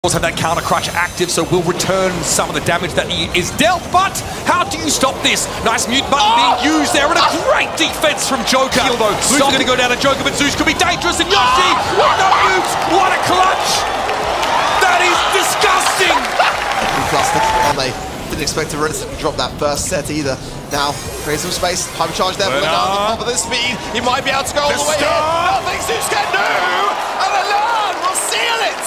Have that counter crutch active, so will return some of the damage that he is dealt. But how do you stop this? Nice mute button being used there, and a great defense from Joker. Though, Zeus going to go down to Joker, but Zeus could be dangerous. And Yoshi, with no mutes, what a clutch! That is disgusting. They didn't expect to relatively drop that first set either. Now, create some space, hypercharge there, but now on the top of this speed, he might be able to go all the way in. Nothing Zeus can do, and Alan will seal it.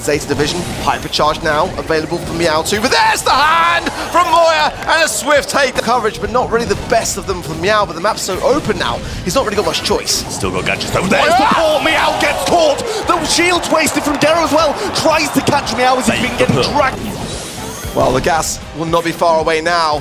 Zeta Division, hypercharge now, available for Meow2, but there's the hand from Moya, and a swift take the coverage, but not really the best of them for Meow, but the map's so open now, he's not really got much choice. Still got gadgets though, there's the ball, Meow gets caught, the shield's wasted from Gero as well, tries to catch Meow as he's been getting dragged. Well, the gas will not be far away now.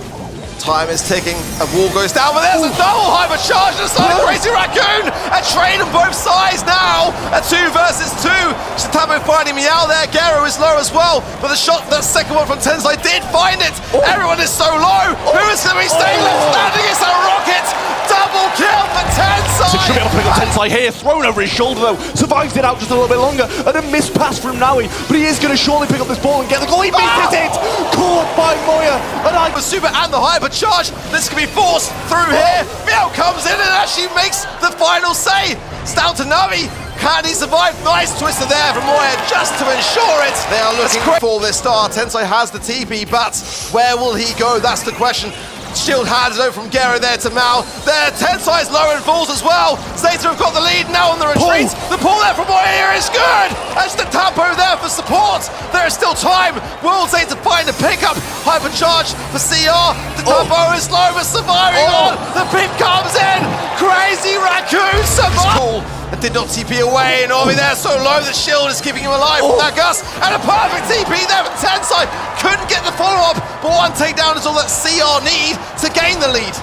Time is ticking, a wall goes down, but there's a double hypercharge inside Crazy Raccoon! A trade on both sides now! A 2 versus 2! Shatamo finding Meow there, Gero is low as well, but the shot, that second one from Tensai did find it! Everyone is so low! Who is going to be staying left standing? It's a rocket! Double kill for Tensai! Should be able to pick up Tensai here, thrown over his shoulder though, survives it out just a little bit longer, and a missed pass from Naui, but he is going to surely pick up this ball and get the goal, he misses it! Caught by Moya, and the super and the hyper charge. This can be forced through here. Meow comes in and actually makes the final save. It's down to Navi. Can he survive? Nice twister there from Moya just to ensure it. They are looking for this star. Tensai has the TP, but where will he go? That's the question. Shield handed over from Gero there to Mao. There, Tensai's low and falls as well. Zeta have got the lead now on the retreat. The pull there from Moya here is good. That's the tempo there for support. There is still time. Will Zeta find a pickup? Hypercharge for CR. The tempo is low but surviving on. The pip comes in. Crazy Raccoon survives. It did not TP away, and Orbi there so low that Shield is keeping him alive from that Gus. And a perfect TP there for Tensai. Couldn't get the follow-up, but one takedown is all that CR need to gain the lead.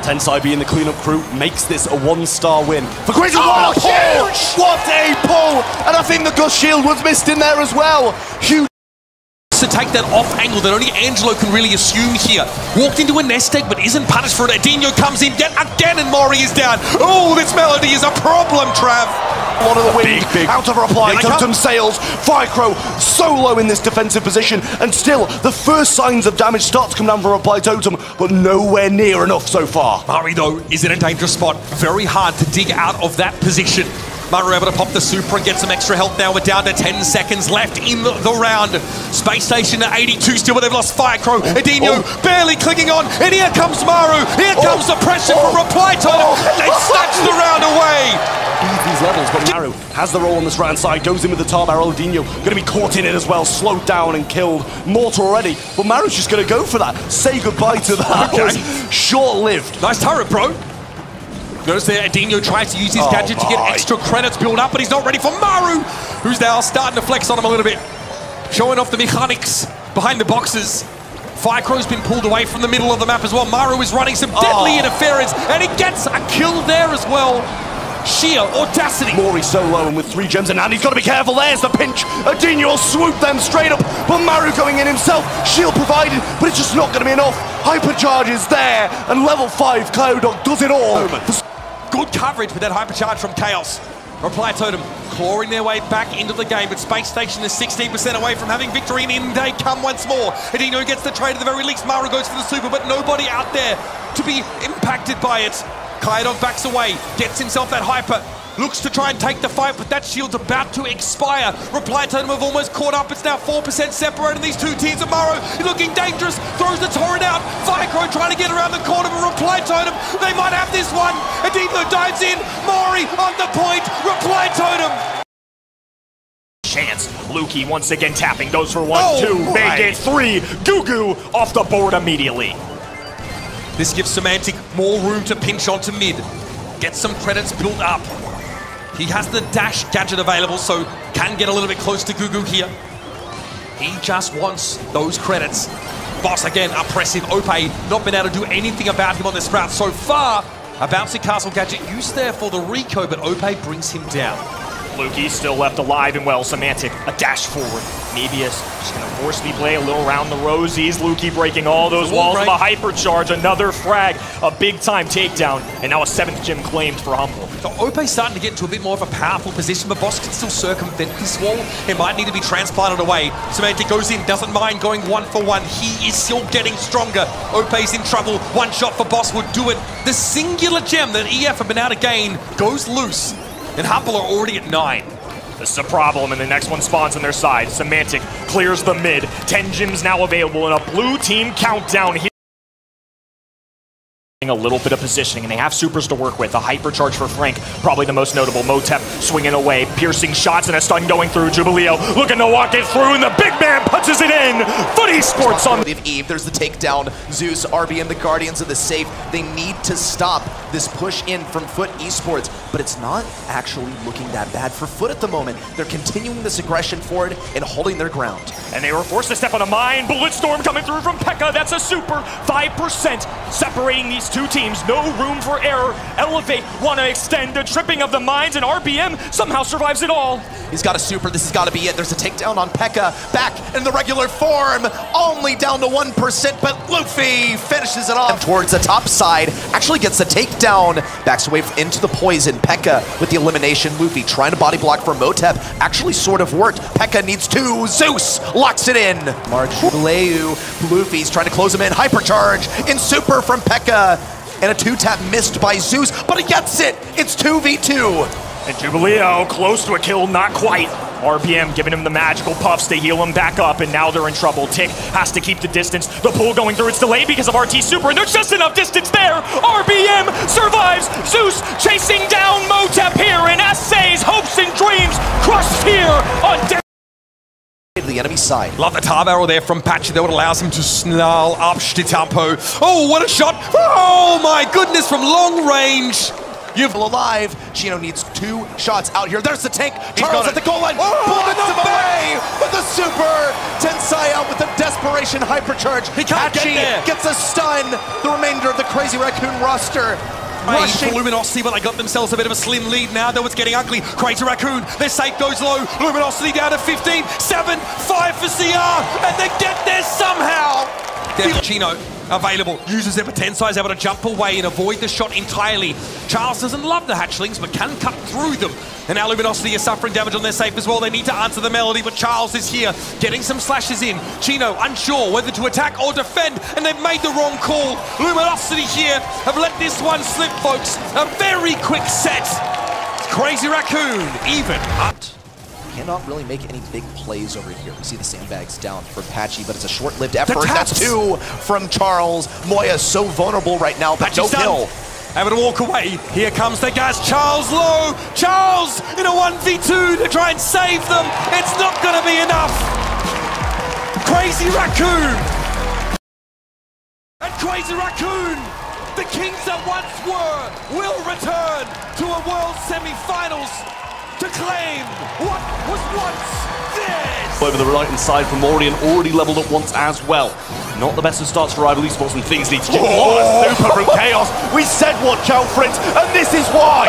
Tensai being the cleanup crew makes this a 1-star win. For Crazy, what a pull! What a pull! And I think the Gus shield was missed in there as well. Huge. To take that off angle that only Angelo can really assume here. Walked into a nest egg but isn't punished for it. Adinho comes in yet again and Mori is down. Oh, this Melody is a problem, Trav. One of the wind, big. Out of reply, Totem sails, Firecrow solo in this defensive position, and still the first signs of damage start to come down from reply Totem, but nowhere near enough so far. Mari though is in a dangerous spot. Very hard to dig out of that position. Maru able to pop the super and get some extra health now. We're down to 10 seconds left in the round. Space Station at 82 still, but they've lost Firecrow. Adinho barely clicking on, and here comes Maru. Here comes the pressure from Reply Totem, and they snatch the round away. These levels, but Maru has the roll on this round side, goes in with the tar barrel. Adinho going to be caught in it as well, slowed down and killed. Mortal already, but Maru's just going to go for that. Say goodbye to that. Okay. Short-lived. Nice turret, bro. Notice there, Adinho tries to use his gadget to get extra credits built up, but he's not ready for Maru, who's now starting to flex on him a little bit. Showing off the mechanics behind the boxes. Firecrow's been pulled away from the middle of the map as well. Maru is running some deadly interference, and he gets a kill there as well. Sheer audacity. Mori so low and with 3 gems in hand, he's got to be careful. There's the pinch. Adinho will swoop them straight up, but Maru going in himself. Shield provided, but it's just not going to be enough. Hypercharge is there, and level 5 Cloudog does it all. Good coverage with that hypercharge from Chaos. Reply Totem clawing their way back into the game, but Space Station is 16% away from having victory, and in they come once more. Adinho gets the trade at the very least. Maru goes for the super, but nobody out there to be impacted by it. Kaidog backs away, gets himself that hyper, looks to try and take the fight, but that shield's about to expire. Reply Totem have almost caught up. It's now 4% separating these two teams. And Maru looking dangerous, throws the torrent out. Firecrow trying to get around the corner, but Reply Totem, they might have this one. Adinho dives in, Mori on the point, Reply Totem. Chance, Lukey once again tapping, goes for 1, 2, they get 3. Gugu off the board immediately. This gives Semantic more room to pinch onto mid. Get some credits built up. He has the dash gadget available, so can get a little bit close to Gugu here. He just wants those credits. Boss again, oppressive. Ope not been able to do anything about him on this route so far. A bouncy castle gadget used there for the Rico, but Ope brings him down. Lukey still left alive and well. Semantic, a dash forward. Nebius just gonna forcibly play a little around the rosies. Lukey breaking all those walls of a hypercharge. Another frag, a big time takedown, and now a 7th gym claimed for Humble. So Ope's starting to get into a bit more of a powerful position, but Boss can still circumvent this wall. It might need to be transplanted away. Semantic goes in, doesn't mind going 1-for-1. He is still getting stronger. Ope's in trouble. One shot for Boss would do it. The singular gem that EF have been able to gain goes loose, and Humble are already at 9. This is a problem, and the next one spawns on their side. Semantic clears the mid. 10 gyms now available in a blue team countdown here. A little bit of positioning, and they have supers to work with. A hypercharge for Frank, probably the most notable. Motep swinging away, piercing shots, and a stun going through. Jubileo looking to walk it through, and the big man punches it in. Footy Sports on Eve. There's the takedown. Zeus, RB, and the Guardians of the safe. They need to stop this push in from Foot Esports, but it's not actually looking that bad for Foot at the moment. They're continuing this aggression forward and holding their ground. And they were forced to step on a mine. Bulletstorm coming through from Pekka. That's a super 5% separating these two teams. No room for error. Elevate want to extend the tripping of the mines, and RBM somehow survives it all. He's got a super. This has got to be it. There's a takedown on Pekka. Back in the regular form. Only down to 1%, but Luffy finishes it off towards the top side. Actually gets the takedown. Backs away into the poison. Pekka with the elimination. Luffy trying to body block for Motep. Actually sort of worked. Pekka needs 2. Zeus locks it in. Marjubileu. Luffy's trying to close him in. Hypercharge in super from Pekka. And a 2-tap missed by Zeus, but he gets it! It's 2v2! And Jubileo close to a kill, not quite. RBM giving him the magical puffs to heal him back up, and now they're in trouble. Tick has to keep the distance. The pull going through, it's delayed because of RT Super, and there's just enough distance there! RBM survives! Zeus chasing down Motep here, and essays, hopes, and dreams crushed here on the enemy side. Love the tar barrel there from Patchy. That would allows him to snarl up Stitampo. Oh, what a shot! Oh my goodness, from long range! You've alive. Chino needs 2 shots out here. There's the tank. Charles at the goal line. Bullets him away with the super. Tensai out with the desperation hypercharge. He can't Patchy get there. Gets a stun. The remainder of the Crazy Raccoon roster. Rushing Luminosity, but they got themselves a bit of a slim lead now, though it's getting ugly. Crazy Raccoon, their safe goes low. Luminosity down to 15, 7, 5 for CR, and they get there somehow. Chino available, uses it, but Tensai is able to jump away and avoid the shot entirely. Charles doesn't love the hatchlings, but can cut through them. And now Luminosity is suffering damage on their safe as well. They need to answer the melody, but Charles is here, getting some slashes in. Chino unsure whether to attack or defend, and they've made the wrong call. Luminosity here have let this one slip, folks. A very quick set. Crazy Raccoon, even up. Cannot really make any big plays over here. We see the sandbags down for Patchy, but it's a short-lived effort. That's 2 from Charles. Moya so vulnerable right now, but no kill. Able to walk away. Here comes the gas. Charles low. Charles in a 1v2 to try and save them. It's not going to be enough. Crazy Raccoon. And Crazy Raccoon, the kings that once were, will return to a World Semi-Finals to claim what was once theirs. Over the right-hand side from Orion, already leveled up once as well. Not the best of starts for Rival Esports, and things need to change. What a super from Chaos. We said watch out for it, and this is why.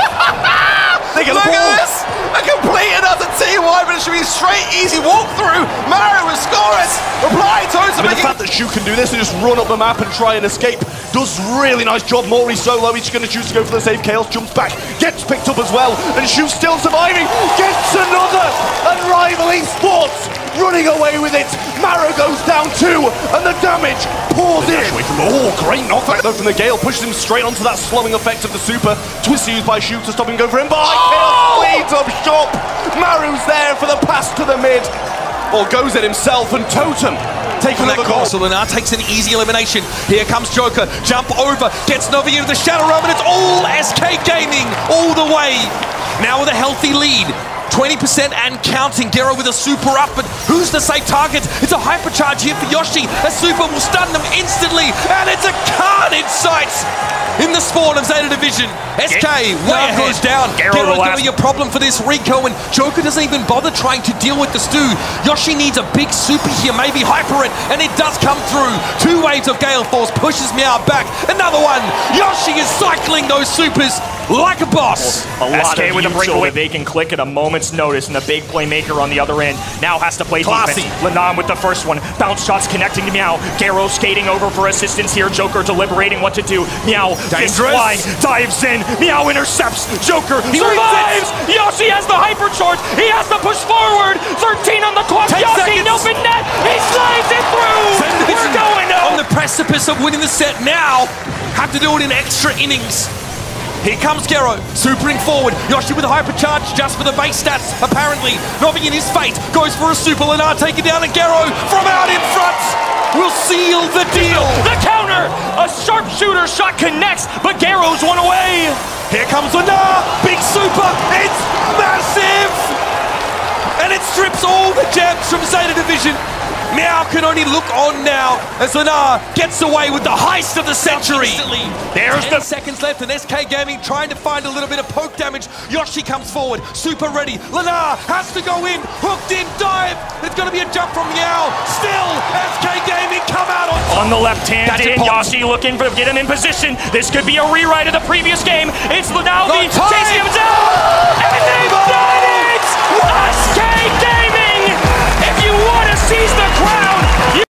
Look at this! A complete and utter TY, but it should be a straight, easy walkthrough. Mario will score it. Reply toes the fact that Shu can do this and just run up the map and try and escape does really nice job. Mori solo, he's going to choose to go for the save. Chaos jumps back, gets picked up as well, and Shu's still surviving. Gets another, and Rival Esports running away with it. Maro goes down 2, and the damage pours in. Great knockback though from the Gale, pushes him straight onto that slowing effect of the super. Twist used by Shu to stop him going for him, but Chaos leads up shop. Maru's there for the pass to the mid, or goes it himself, and Totem taking that goal. So Lunar takes an easy elimination. Here comes Joker, jump over, gets Novi into the Shadow Realm, and it's all SK Gaming all the way. Now with a healthy lead, 20% and counting. Gero with a super up, but Who's the safe target? It's a hypercharge here for Yoshi. A super will stun them instantly, and it's a card in sight in the spawn of Zeta Division. SK way goes down. Gero's going to be a problem for this Rico, and Joker doesn't even bother trying to deal with the stew. Yoshi needs a big super here, maybe hyper it, and it does come through. 2 waves of Gale Force pushes Meow back. Another one. Yoshi is cycling those supers like a boss. SK with a breakaway. They can click at a moment's notice, and the big playmaker on the other end now has to play defense. Lanan with the first one. Bounce shots connecting to Meow. Gero skating over for assistance here. Joker deliberating what to do. Meow is flying, dives in. Meow intercepts. Joker survives. Yoshi has the hypercharge. He has to push forward. 13 on the clock. Yoshi, an open net. He slides it through. We're going on the precipice of winning the set now. Have to do it in extra innings. Here comes Gero, supering forward. Yoshi with a hypercharge just for the base stats, apparently. Novi in his fate, goes for a super. Lanar taken down, and Gero from out in front will seal the deal. The counter! A sharpshooter shot connects, but Gero's one away. Here comes Lanar, big super, it's massive! And it strips all the gems from Zeta Division. Meow can only look on now as Lanar gets away with the heist of the century. There's 10 seconds left, and SK Gaming trying to find a little bit of poke damage. Yoshi comes forward, super ready. Lanar has to go in, hooked in, dive. There's going to be a jump from Meow. Still, SK Gaming come out on the left hand. Yoshi looking to get him in position. This could be a rewrite of the previous game. It's Lanavi chasing him down, and they've done it! SK Gaming! If you want to seize the crown,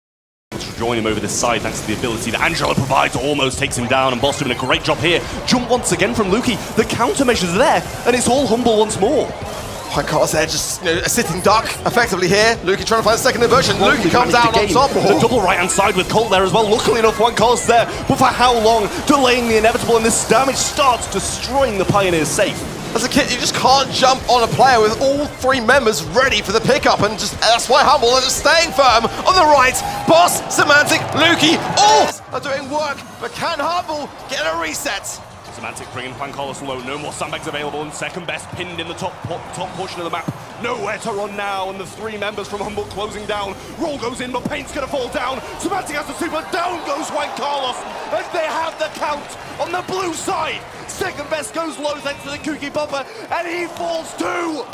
join him over this side thanks to the ability that Angela provides, almost takes him down, and Boss doing a great job here. Jump once again from Luki, the countermeasures are there, and it's all humble once more. White Carlos there just a sitting duck effectively here. Luki trying to find a second inversion. Luki comes out on top. The double right hand side with Colt there as well. Luckily enough, White Carlos there, but for how long? Delaying the inevitable, and this damage starts destroying the Pioneers safe. As a kid, you just can't jump on a player with all 3 members ready for the pickup, and just that's why Humble are just staying firm on the right. Boss, Semantic, Luki, all are doing work, but can Humble get a reset? Semantic bringing Juan Carlos low, no more sandbags available, and second best pinned in the top portion of the map. Nowhere to run now, and the 3 members from Humble closing down. Roll goes in, but Paint's gonna fall down. Semantic has the super, down goes Juan Carlos, and they have the count on the blue side. Second best goes low thanks to the Kooky Bumper, and he falls too.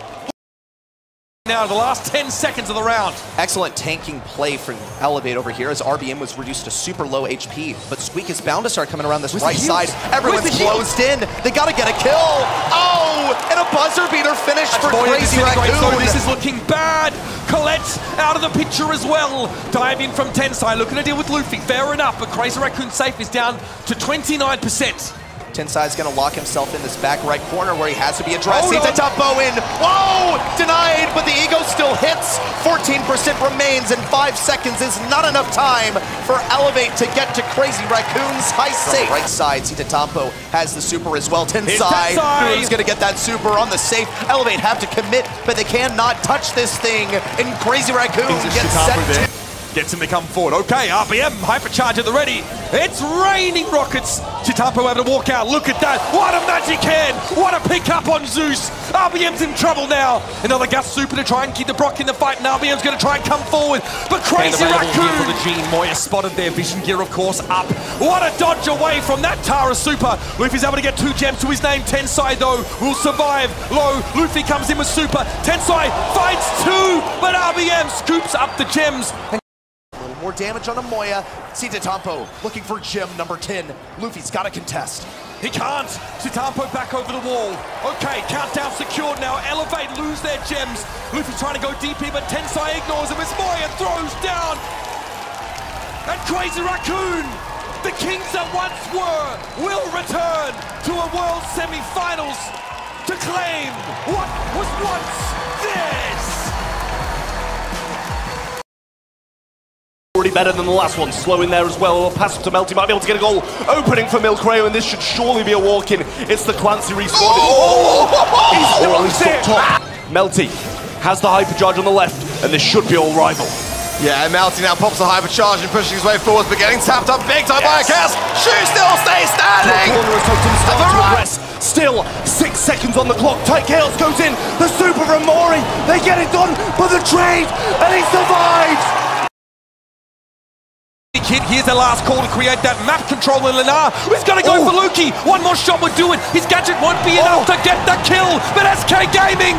Now the last 10 seconds of the round. Excellent tanking play from Elevate over here as RBM was reduced to super low HP, but Squeak is bound to start coming around this right side. Everyone's closed in. They gotta get a kill. Oh, and a buzzer beater finish for Crazy Raccoon. This is looking bad. Colette out of the picture as well. Dive in from Tensai, looking to deal with Luffy. Fair enough, but Crazy Raccoon's safe is down to 29%. Tensai is going to lock himself in this back right corner where he has to be addressed. He's a tough bow in. Whoa! Denied, but the ego still hits. 14% remains, and 5 seconds is not enough time for Elevate to get to Crazy Raccoon's high safe. Right side, Citatampo has the super as well. Tensai, who's going to get that super on the safe. Elevate have to commit, but they cannot touch this thing, and Crazy Raccoon gets set to... Gets him to come forward. Okay, RBM, hypercharge at the ready. It's raining rockets. Chitampo able to walk out. Look at that. What a magic hand. What a pick up on Zeus. RBM's in trouble now. Another Gus super to try and keep the Brock in the fight, and RBM's going to try and come forward. But Crazy Raccoon for the Gene. Moya spotted their vision gear, of course, up. What a dodge away from that Tara super. Luffy's able to get 2 gems to his name. Tensai, though, will survive. Low, Luffy comes in with super. Tensai finds 2, but RBM scoops up the gems. More damage on a Moya. Citatampo looking for gem number 10. Luffy's got to contest. He can't. Citatampo back over the wall. Okay, countdown secured now. Elevate lose their gems. Luffy trying to go deep here, but Tensai ignores him as Moya throws down. And Crazy Raccoon, the kings that once were, will return to a World Semi-Finals to claim what was once theirs. Already better than the last one, slow in there as well. Pass up to Melty, might be able to get a goal. Opening for Milcreo, and this should surely be a walk-in. It's the Clancy respawn. He's knocked top. Melty has the hypercharge on the left, and this should be all rival. Yeah, and Melty now pops the hypercharge and pushing his way forward, but getting tapped up big time by a cast. Shu still stays standing. Still 6 seconds on the clock. Tight Chaos goes in. The super from Mori. They get it done, but the trade, and he survives! Kid, here's the last call to create that map controller. Lenar is going to go for Lukey. One more shot would do it. His gadget won't be enough to get the kill, but SK Gaming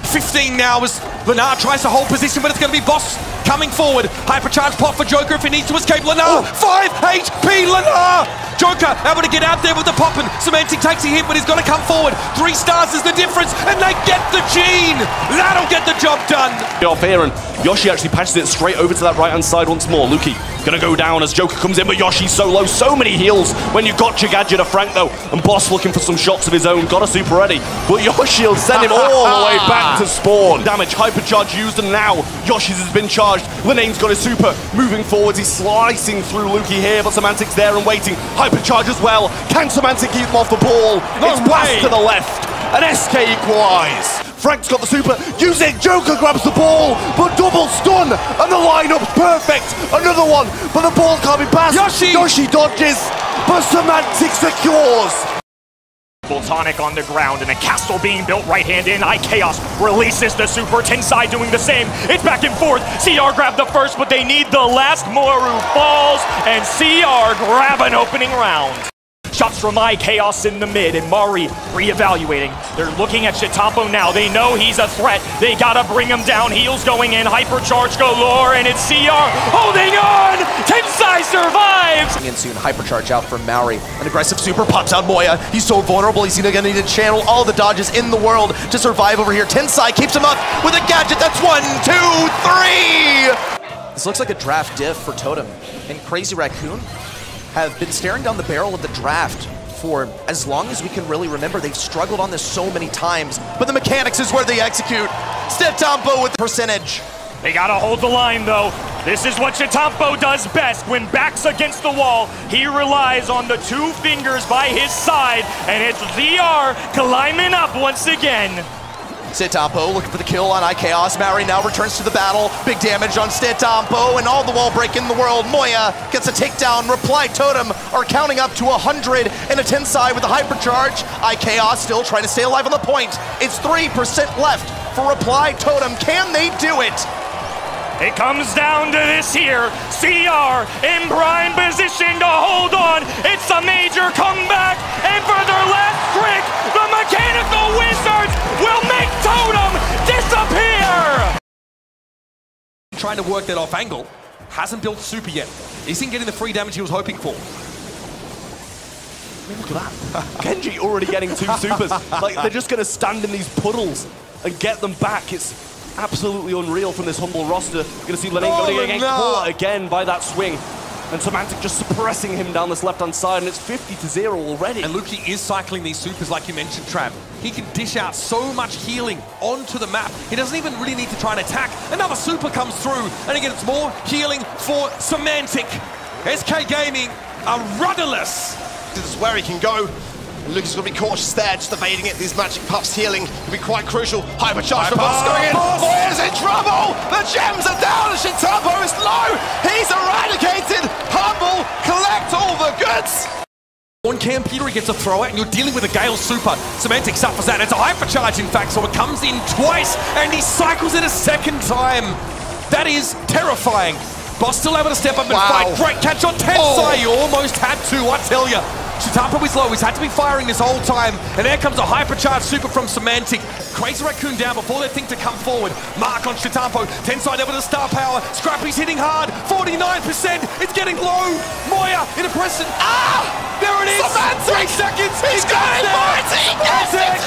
15 now as Lenar tries to hold position, but it's going to be Boss coming forward. Hypercharge pot for Joker if he needs to escape. Lenar, 5 HP Lenar! Joker able to get out there with the poppin'. Semantic takes a hit, but he's got to come forward. 3 stars is the difference, and they get the gene. That'll get the job done. Off here, and Yoshi actually passes it straight over to that right-hand side once more. Lukey gonna go down as Joker comes in, but Yoshi's so low. So many heals when you've got your gadget of Frank, though. And Boss looking for some shots of his own. Got a super ready, but Yoshi will send him all the way back to spawn. Damage, hypercharge used, and now Yoshi's has been charged. Linane's got his super. Moving forwards, he's slicing through Lukey here, but Semantic's there and waiting. Hypercharge as well. Can Semantic keep him off the ball? It's blast to the left, and SK equalize. Frank's got the super, use it, Joker grabs the ball, but double stun, and the lineup's perfect. Another one, but the ball can't be passed. Yoshi dodges, but Semantic secures. Tonic on the ground and a castle being built right hand in. iChaos releases the super. Tensai doing the same. It's back and forth. CR grabbed the first, but they need the last. Moru falls, and CR grab an opening round. Shots from iChaos in the mid, and Mari reevaluating. They're looking at Chitampo now. They know he's a threat. They gotta bring him down. Heals going in. Hypercharge galore, and it's CR holding on. Tensai survives. And soon, Hypercharge out from Maori. An aggressive super pops out Moya. He's so vulnerable. He's gonna need to channel all the dodges in the world to survive over here. Tensai keeps him up with a gadget. That's 1, 2, 3. This looks like a draft diff for Totem, and Crazy Raccoon have been staring down the barrel of the draft for as long as we can really remember. They've struggled on this so many times, but the mechanics is where they execute. Chitampo with percentage. They gotta hold the line, though. This is what Chitampo does best. When back's against the wall, he relies on the 2 fingers by his side, and it's ZR climbing up once again. Chitampo looking for the kill on iChaos. Maori now returns to the battle. Big damage on Chitampo, and all the wall break in the world. Moya gets a takedown. Reply Totem are counting up to 100, and a Tensai with the hypercharge. iChaos still trying to stay alive on the point. It's 3% left for Reply Totem. Can they do it? It comes down to this here. CR in prime position to hold on. It's a major comeback, and for their last trick, the Mechanical Wizards will make Totem disappear! Trying to work that off angle. Hasn't built super yet. Isn't getting the free damage he was hoping for. I mean, look at that. Genji already getting 2 supers. Like, they're just gonna stand in these puddles and get them back. It's absolutely unreal from this humble roster. You're gonna see Lenane going to get caught again by that swing. And Semantic just suppressing him down this left-hand side, and it's 50-0 already. And Lukey is cycling these supers like you mentioned, Trav. He can dish out so much healing onto the map. He doesn't even really need to try and attack. Another super comes through, and again, it's more healing for Semantic. SK Gaming are rudderless. This is where he can go. Lucas going to be cautious there, just evading it. These magic puffs healing will be quite crucial. Hypercharge from Boss going in. Moya's in trouble. The gems are down, and Chitampo is low. He's eradicated. Humble, collect all the goods. On Cam Peter, he gets a throw out, and you're dealing with a Gale super. Semantic suffers that. It's a hypercharge, in fact, so it comes in twice, and he cycles it a second time. That is terrifying. Boss still able to step up and fight. Great catch on Tensai. You almost had to, I tell you. Chitampo is low. He's had to be firing this whole time. And there comes a hypercharge super from Semantic. Crazy Raccoon down before they think to come forward. Mark on Chitampo. Tensai there with a star power. Scrappy's hitting hard. 49%. It's getting low. Moya in a present. Ah! There it is. Semantic! 3 seconds. He's got it, Marty! Yes, it's